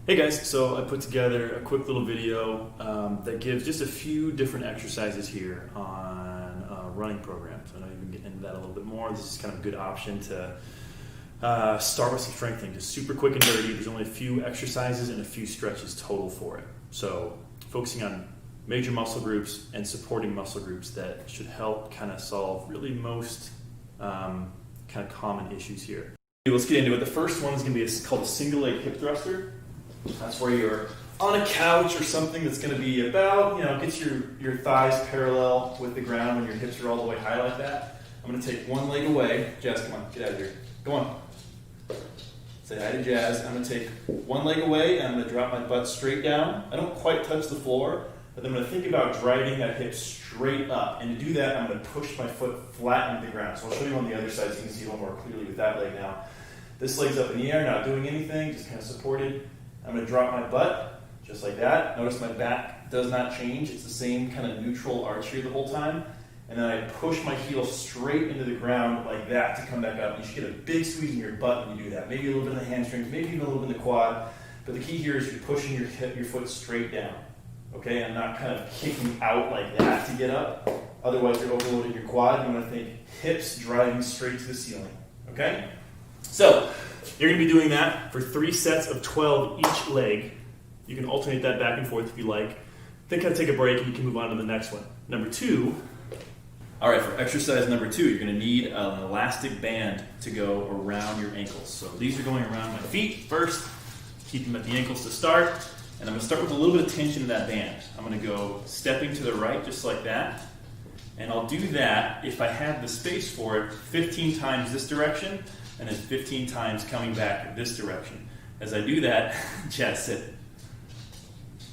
Hey guys, so I put together a quick little video that gives just a few different exercises here on running programs. I know you can get into that a little bit more. This is kind of a good option to start with some strengthening, just super quick and dirty. There's only a few exercises and a few stretches total for it. So focusing on major muscle groups and supporting muscle groups that should help kind of solve really most kind of common issues here. Let's get into it. The first one is going to be called a single leg hip thruster. That's where you're on a couch or something that's going to be about, gets your thighs parallel with the ground when your hips are all the way high like that. I'm going to take one leg away. Jazz, come on, get out of here. Go on. Say hi to Jazz. I'm going to take one leg away and I'm going to drop my butt straight down. I don't quite touch the floor, but then I'm going to think about driving that hip straight up. And to do that, I'm going to push my foot flat into the ground. So I'll show you on the other side so you can see a little more clearly with that leg now. This leg's up in the air, not doing anything, just kind of supported. I'm going to drop my butt, just like that. Notice my back does not change. It's the same kind of neutral arch here the whole time. And then I push my heel straight into the ground like that to come back up. You should get a big squeeze in your butt when you do that. Maybe a little bit in the hamstrings, maybe even a little bit in the quad. But the key here is you're pushing your foot straight down. Okay, and not kind of kicking out like that to get up. Otherwise, you're overloading your quad. You want to think hips driving straight to the ceiling. Okay? So, you're going to be doing that for 3 sets of 12 each leg. You can alternate that back and forth if you like. Then kind of take a break and you can move on to the next one. Number 2. All right, for exercise number 2, you're going to need an elastic band to go around your ankles. So these are going around my feet first. Keep them at the ankles to start. And I'm going to start with a little bit of tension in that band. I'm going to go stepping to the right just like that. And I'll do that, if I have the space for it, 15 times this direction. And then 15 times coming back this direction. As I do that, Jazz, sit.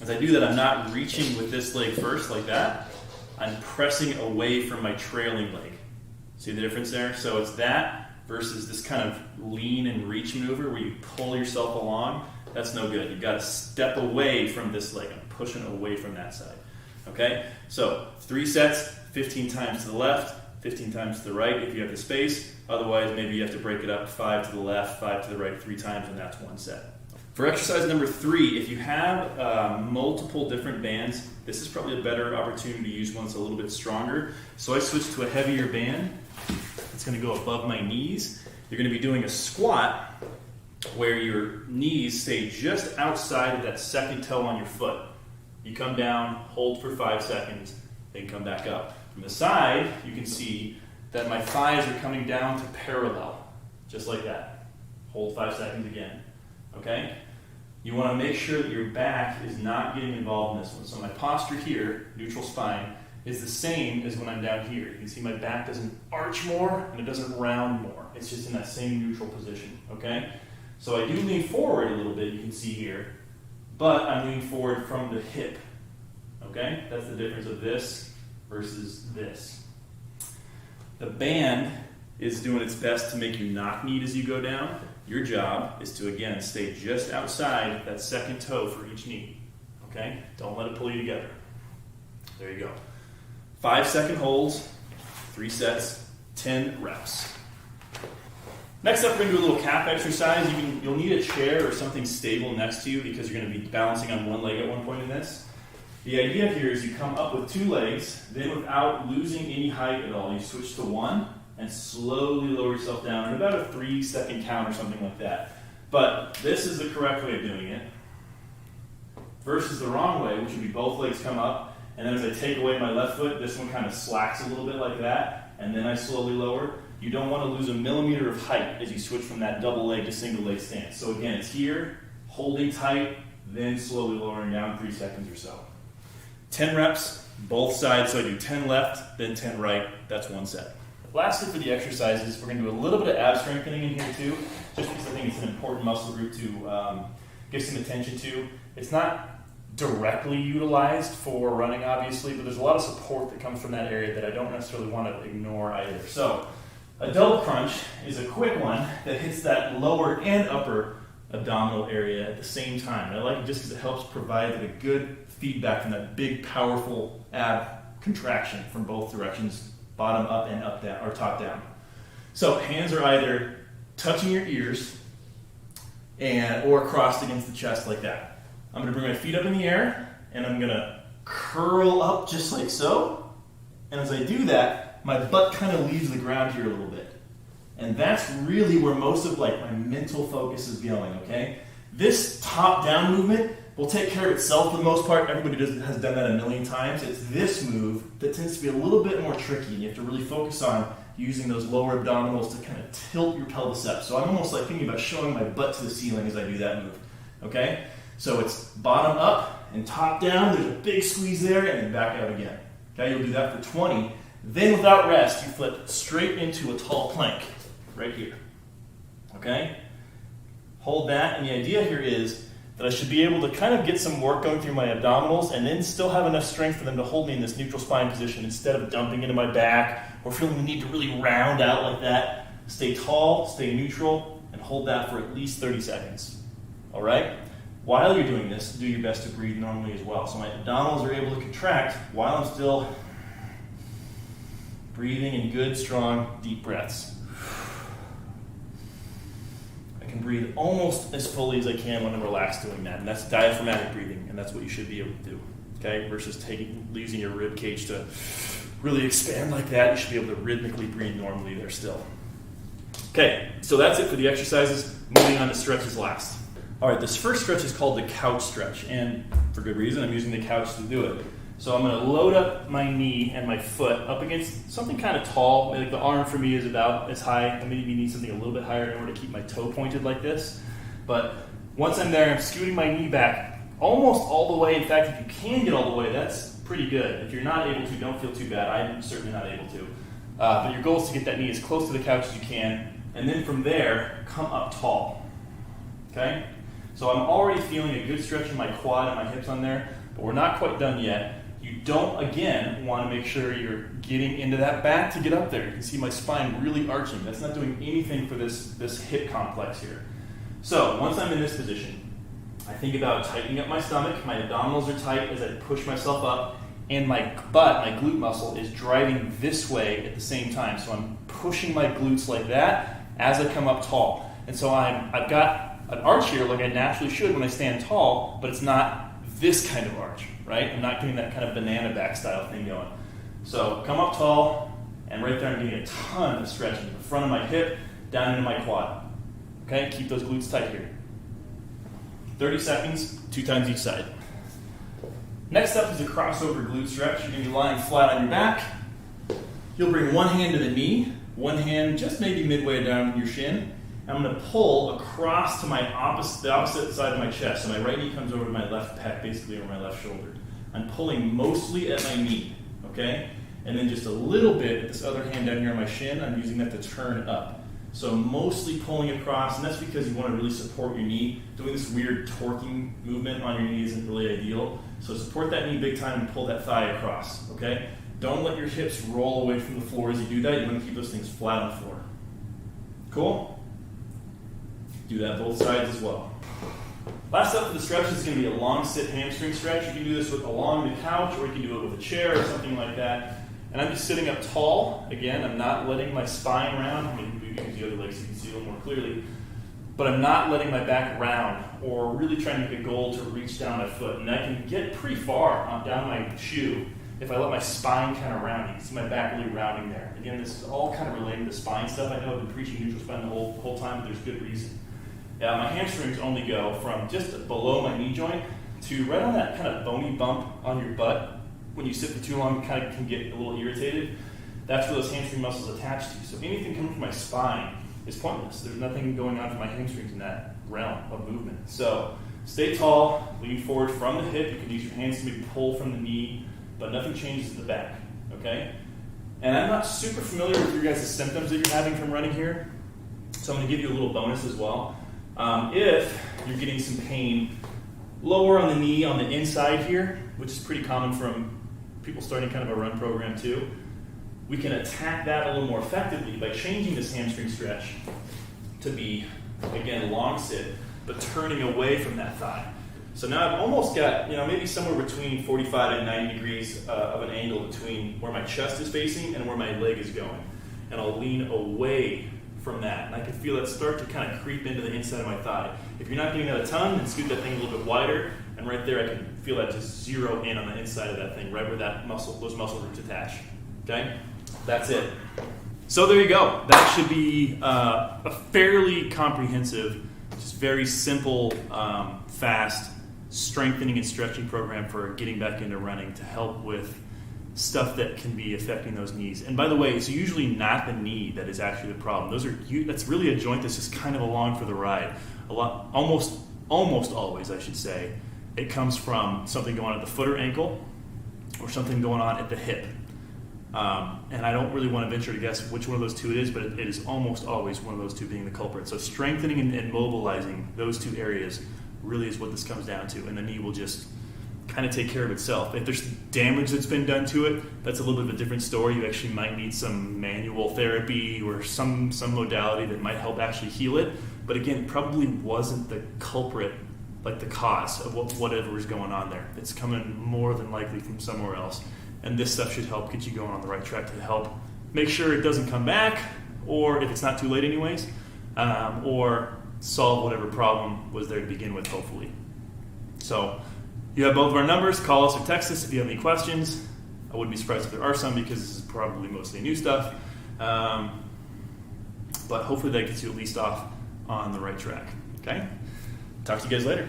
As I do that, I'm not reaching with this leg first like that. I'm pressing away from my trailing leg. See the difference there? So it's that versus this kind of lean and reach maneuver where you pull yourself along. That's no good. You've got to step away from this leg. I'm pushing away from that side. Okay? So 3 sets, 15 times to the left, 15 times to the right if you have the space. Otherwise, maybe you have to break it up 5 to the left, 5 to the right 3 times, and that's 1 set. For exercise number 3, if you have multiple different bands, this is probably a better opportunity to use one that's a little bit stronger. So I switched to a heavier band. It's going to go above my knees. You're going to be doing a squat where your knees stay just outside of that second toe on your foot. You come down, hold for 5 seconds, then come back up. From the side, you can see that my thighs are coming down to parallel, just like that. Hold 5 seconds again, okay? You want to make sure that your back is not getting involved in this one. So my posture here, neutral spine, is the same as when I'm down here. You can see my back doesn't arch more and it doesn't round more. It's just in that same neutral position, okay? So I do lean forward a little bit, you can see here, but I'm leaning forward from the hip, okay? That's the difference of this versus this. The band is doing its best to make you not knead as you go down. Your job is to, again, stay just outside that second toe for each knee. Okay? Don't let it pull you together. There you go. 5-second holds, 3 sets, 10 reps. Next up, we're going to do a little calf exercise. You'll need a chair or something stable next to you because you're going to be balancing on one leg at one point in this. The idea here is you come up with 2 legs, then without losing any height at all, you switch to 1 and slowly lower yourself down at about a 3-second count or something like that. But this is the correct way of doing it versus the wrong way, which would be both legs come up, and then as I take away my left foot, this one kind of slacks a little bit like that, and then I slowly lower. You don't want to lose a millimeter of height as you switch from that double leg to single leg stance. So again, it's here, holding tight, then slowly lowering down 3 seconds or so. 10 reps, both sides, so I do 10 left, then 10 right, that's 1 set. Lastly for the exercises, we're going to do a little bit of ab strengthening in here too, just because I think it's an important muscle group to give some attention to. It's not directly utilized for running, obviously, but there's a lot of support that comes from that area that I don't necessarily want to ignore either. So, a double crunch is a quick one that hits that lower and upper abdominal area at the same time. And I like it just because it helps provide a good feedback from that big, powerful ab contraction from both directions, bottom up and up down, or top down. So hands are either touching your ears, or crossed against the chest like that. I'm going to bring my feet up in the air, and I'm going to curl up just like so. And as I do that, my butt kind of leaves the ground here a little bit. And that's really where most of like my mental focus is going, okay? This top-down movement will take care of itself for the most part. Everybody has done that a million times. It's this move that tends to be a little bit more tricky. You have to really focus on using those lower abdominals to kind of tilt your pelvis up. So I'm almost like thinking about showing my butt to the ceiling as I do that move, okay? So it's bottom up and top down. There's a big squeeze there, and then back out again. Okay, you'll do that for 20. Then without rest, you flip straight into a tall plank right here, okay? Hold that, and the idea here is that I should be able to kind of get some work going through my abdominals and then still have enough strength for them to hold me in this neutral spine position instead of dumping into my back or feeling the need to really round out like that. Stay tall, stay neutral, and hold that for at least 30 seconds. All right? While you're doing this, do your best to breathe normally as well. So my abdominals are able to contract while I'm still breathing in good, strong, deep breaths. I can breathe almost as fully as I can when I'm relaxed doing that, and that's diaphragmatic breathing, and that's what you should be able to do, okay? Versus using your rib cage to really expand like that. You should be able to rhythmically breathe normally there still. Okay, so that's it for the exercises. Moving on to stretches last. All right, this first stretch is called the couch stretch, and for good reason, I'm using the couch to do it. So I'm going to load up my knee and my foot up against something kind of tall. Like the arm for me is about as high. I maybe need something a little bit higher in order to keep my toe pointed like this. But once I'm there, I'm scooting my knee back almost all the way. In fact, if you can get all the way, that's pretty good. If you're not able to, don't feel too bad. I'm certainly not able to. But your goal is to get that knee as close to the couch as you can. And then from there, come up tall. Okay? So I'm already feeling a good stretch in my quad and my hips on there, but we're not quite done yet. You don't, again, want to make sure you're getting into that back to get up there. You can see my spine really arching. That's not doing anything for this hip complex here. So once I'm in this position, I think about tightening up my stomach. My abdominals are tight as I push myself up, and my butt, my glute muscle, is driving this way at the same time. So I'm pushing my glutes like that as I come up tall. And so I've got an arch here like I naturally should when I stand tall, but it's not this kind of arch, right? I'm not getting that kind of banana back style thing going. So come up tall, and right there I'm getting a ton of stretching. The front of my hip, down into my quad. Okay, keep those glutes tight here. 30 seconds, 2 times each side. Next up is a crossover glute stretch. You're going to be lying flat on your back. You'll bring one hand to the knee, one hand just maybe midway down your shin. I'm going to pull across to the opposite side of my chest. So my right knee comes over to my left pec, basically over my left shoulder. I'm pulling mostly at my knee, okay? And then just a little bit at this other hand down here on my shin. I'm using that to turn up. So mostly pulling across, and that's because you want to really support your knee. Doing this weird torquing movement on your knee isn't really ideal. So support that knee big time and pull that thigh across, okay? Don't let your hips roll away from the floor as you do that. You want to keep those things flat on the floor. Cool? Do that both sides as well. Last up for the stretch is going to be a long sit hamstring stretch. You can do this along the couch, or you can do it with a chair or something like that. And I'm just sitting up tall. Again, I'm not letting my spine round. Maybe we can use the other leg so you can see a little more clearly. But I'm not letting my back round or really trying to make a goal to reach down my foot. And I can get pretty far down my shoe if I let my spine kind of round. You can see my back really rounding there. Again, this is all kind of related to spine stuff. I know I've been preaching neutral spine the whole time, but there's good reason. My hamstrings only go from just below my knee joint to right on that kind of bony bump on your butt. When you sit for too long, you kind of can get a little irritated. That's where those hamstring muscles attach to. So anything coming from my spine is pointless. There's nothing going on for my hamstrings in that realm of movement. So stay tall, lean forward from the hip. You can use your hands to maybe pull from the knee, but nothing changes in the back, okay? And I'm not super familiar with your guys' symptoms that you're having from running here, so I'm going to give you a little bonus as well. If you're getting some pain lower on the knee on the inside here, which is pretty common from people starting kind of a run program too, we can attack that a little more effectively by changing this hamstring stretch to be, again, long sit, but turning away from that thigh. So now I've almost got, maybe somewhere between 45 and 90 degrees of an angle between where my chest is facing and where my leg is going. And I'll lean away from that. And I could feel that start to kind of creep into the inside of my thigh. If you're not getting that a ton, then scoot that thing a little bit wider, and right there I can feel that just zero in on the inside of that thing, right where that muscle, those muscle roots attach. Okay? That's it. So there you go. That should be a fairly comprehensive, just very simple, fast strengthening and stretching program for getting back into running to help with stuff that can be affecting those knees. And by the way, it's usually not the knee that is actually the problem. That's really a joint that's just kind of along for the ride. Almost always, I should say, it comes from something going on at the foot or ankle, or something going on at the hip. And I don't really want to venture to guess which one of those two it is, but it is almost always one of those two being the culprit. So strengthening and mobilizing those two areas really is what this comes down to, and the knee will just kind of take care of itself. If there's damage that's been done to it, that's a little bit of a different story. You actually might need some manual therapy or some modality that might help actually heal it. But again, it probably wasn't the culprit, like the cause of whatever is going on there. It's coming more than likely from somewhere else. And this stuff should help get you going on the right track to help make sure it doesn't come back, or if it's not too late anyways, or solve whatever problem was there to begin with, hopefully. So you have both of our numbers. Call us or text us if you have any questions. I wouldn't be surprised if there are some, because this is probably mostly new stuff. But hopefully that gets you at least off on the right track. Okay? Talk to you guys later.